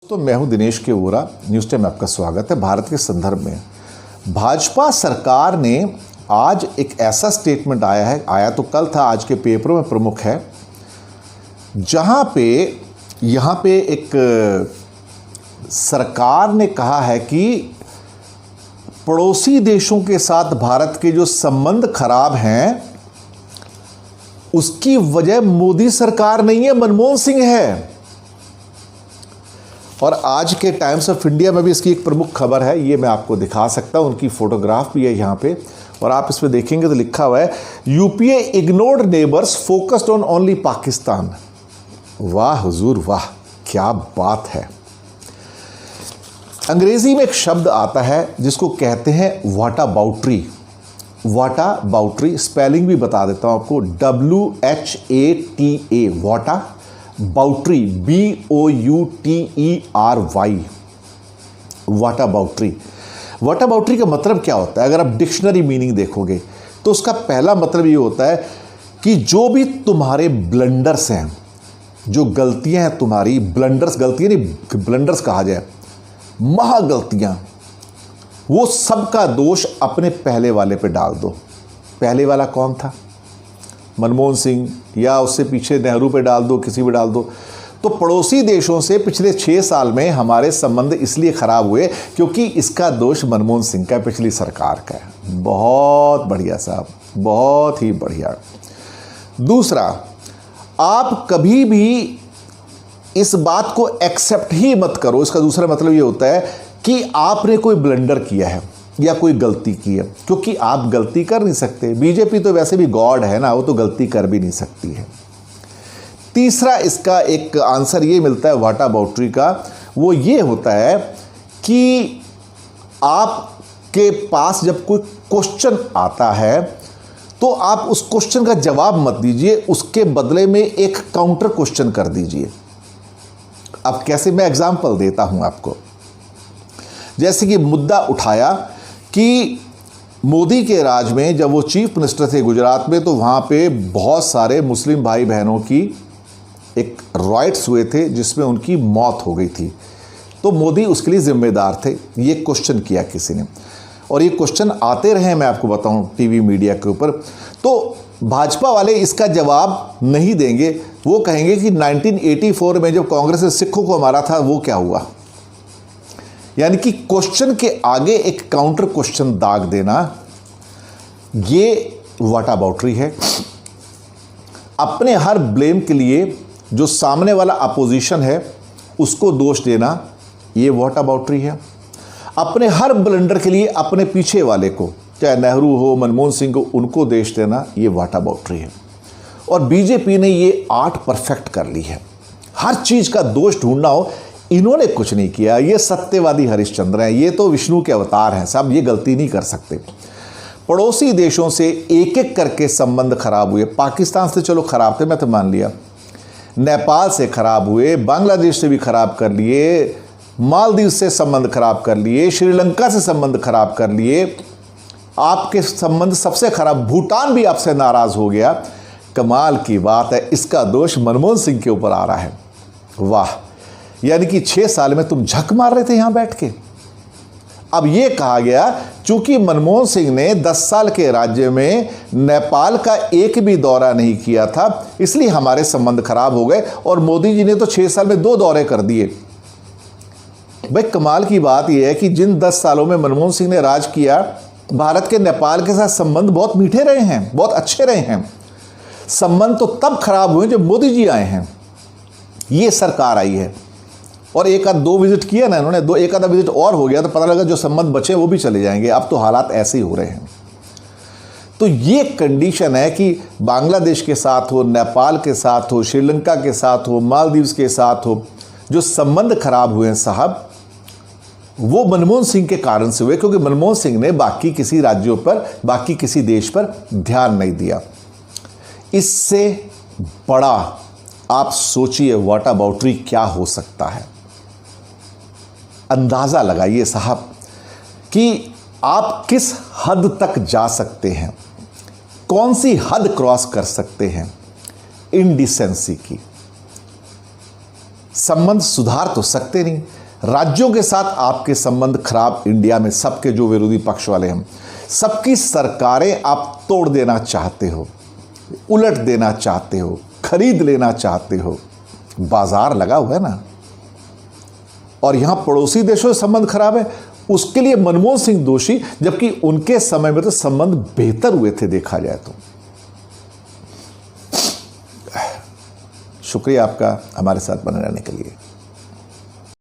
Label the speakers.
Speaker 1: तो मैं हूं दिनेश के वोरा। न्यूज़ टाइम में आपका स्वागत है। भारत के संदर्भ में भाजपा सरकार ने आज एक ऐसा स्टेटमेंट आया तो कल था, आज के पेपरों में प्रमुख है, जहां पे यहाँ पे एक सरकार ने कहा है कि पड़ोसी देशों के साथ भारत के जो संबंध खराब हैं उसकी वजह मोदी सरकार नहीं है, मनमोहन सिंह है। और आज के टाइम्स ऑफ इंडिया में भी इसकी एक प्रमुख खबर है, ये मैं आपको दिखा सकता हूँ, उनकी फोटोग्राफ भी है यहाँ पे और आप इसमें देखेंगे तो लिखा हुआ है UPA ignored neighbours focused on only Pakistan. वाह हुजूर वाह, क्या बात है। अंग्रेजी में एक शब्द आता है जिसको कहते हैं वाटा बाउट्री। वाटा बाउट्री स्पेलिंग भी बता देता हूँ आपको, WHATA वाटा बाउट्री, BOUTERY, वाटा बाउट्री। वाटा बाउट्री का मतलब क्या होता है? अगर आप डिक्शनरी मीनिंग देखोगे तो उसका पहला मतलब ये होता है कि जो भी तुम्हारे ब्लंडर्स हैं, जो गलतियां हैं तुम्हारी, ब्लंडर्स, गलतियां नहीं, ब्लंडर्स कहा जाए, महागलतियां, वो सबका दोष अपने पहले वाले पे डाल दो। पहले वाला कौन था? मनमोहन सिंह, या उससे पीछे नेहरू पे डाल दो, किसी पे डाल दो। तो पड़ोसी देशों से पिछले 6 साल में हमारे संबंध इसलिए खराब हुए क्योंकि इसका दोष मनमोहन सिंह का, पिछली सरकार का है। बहुत बढ़िया साहब, बहुत ही बढ़िया। दूसरा, आप कभी भी इस बात को एक्सेप्ट ही मत करो। इसका दूसरा मतलब ये होता है कि आपने कोई ब्लंडर किया है या कोई गलती की है, क्योंकि आप गलती कर नहीं सकते। बीजेपी तो वैसे भी गॉड है ना, वो तो गलती कर भी नहीं सकती है। तीसरा इसका एक आंसर ये मिलता है वाटा बाउट्री का, वो ये होता है कि आपके पास जब कोई क्वेश्चन आता है तो आप उस क्वेश्चन का जवाब मत दीजिए, उसके बदले में एक काउंटर क्वेश्चन कर दीजिए। अब कैसे? मैं एग्जांपल देता हूं आपको। जैसे कि मुद्दा उठाया कि मोदी के राज में जब वो चीफ मिनिस्टर थे गुजरात में, तो वहाँ पे बहुत सारे मुस्लिम भाई बहनों की एक राइट्स हुए थे जिसमें उनकी मौत हो गई थी, तो मोदी उसके लिए जिम्मेदार थे। ये क्वेश्चन किया किसी ने, और ये क्वेश्चन आते रहे, मैं आपको बताऊं, टीवी मीडिया के ऊपर। तो भाजपा वाले इसका जवाब नहीं देंगे, वो कहेंगे कि 1984 में जब कांग्रेस ने सिखों को मारा था वो क्या हुआ। यानी कि क्वेश्चन के आगे एक काउंटर क्वेश्चन दाग देना, ये वाटा बाउट्री है। अपने हर ब्लेम के लिए जो सामने वाला अपोजिशन है उसको दोष देना, ये वाटा बाउट्री है। अपने हर ब्लंडर के लिए अपने पीछे वाले को, चाहे नेहरू हो, मनमोहन सिंह को, उनको दोष देना, ये वाटा बाउट्री है। और बीजेपी ने ये आर्ट परफेक्ट कर ली है। हर चीज़ का दोष ढूंढना हो, इन्होंने कुछ नहीं किया। ये सत्यवादी हरिश्चंद्र हैं, ये तो विष्णु के अवतार हैं साहब, ये गलती नहीं कर सकते। पड़ोसी देशों से एक एक करके संबंध खराब हुए। पाकिस्तान से चलो खराब थे, मैं तो मान लिया, नेपाल से खराब हुए, बांग्लादेश से भी खराब कर लिए, मालदीव से संबंध खराब कर लिए, श्रीलंका से संबंध खराब कर लिए, आपके संबंध सबसे खराब, भूटान भी आपसे नाराज हो गया। कमाल की बात है, इसका दोष मनमोहन सिंह के ऊपर आ रहा है। वाह, यानी कि 6 साल में तुम झक मार रहे थे यहां बैठ के। अब यह कहा गया चूंकि मनमोहन सिंह ने 10 साल के राज्य में नेपाल का एक भी दौरा नहीं किया था, इसलिए हमारे संबंध खराब हो गए, और मोदी जी ने तो 6 साल में 2 दौरे कर दिए। भाई कमाल की बात यह है कि जिन 10 सालों में मनमोहन सिंह ने राज किया, भारत के नेपाल के साथ संबंध बहुत मीठे रहे हैं, बहुत अच्छे रहे हैं। संबंध तो तब खराब हुए जब मोदी जी आए हैं, ये सरकार आई है। और एक आध 2 विजिट किया ना इन्होंने, एक आधा विजिट और हो गया तो पता लगा जो संबंध बचे वो भी चले जाएंगे। अब तो हालात ऐसे ही हो रहे हैं। तो ये कंडीशन है कि बांग्लादेश के साथ हो, नेपाल के साथ हो, श्रीलंका के साथ हो, मालदीव्स के साथ हो, जो संबंध खराब हुए हैं साहब, वो मनमोहन सिंह के कारण से हुए, क्योंकि मनमोहन सिंह ने बाकी किसी राज्यों पर, बाकी किसी देश पर ध्यान नहीं दिया। इससे बड़ा आप सोचिए वाटा बाउट्री क्या हो सकता है। अंदाजा लगाइए साहब कि आप किस हद तक जा सकते हैं, कौन सी हद क्रॉस कर सकते हैं इंडिसेंसी की। संबंध सुधार तो सकते नहीं, राज्यों के साथ आपके संबंध खराब, इंडिया में सबके जो विरोधी पक्ष वाले हैं, सबकी सरकारें आप तोड़ देना चाहते हो, उलट देना चाहते हो, खरीद लेना चाहते हो। बाजार लगा हुआ है ना। और यहां पड़ोसी देशों से संबंध खराब है, उसके लिए मनमोहन सिंह दोषी, जबकि उनके समय में तो संबंध बेहतर हुए थे देखा जाए तो। शुक्रिया आपका हमारे साथ बने रहने के लिए।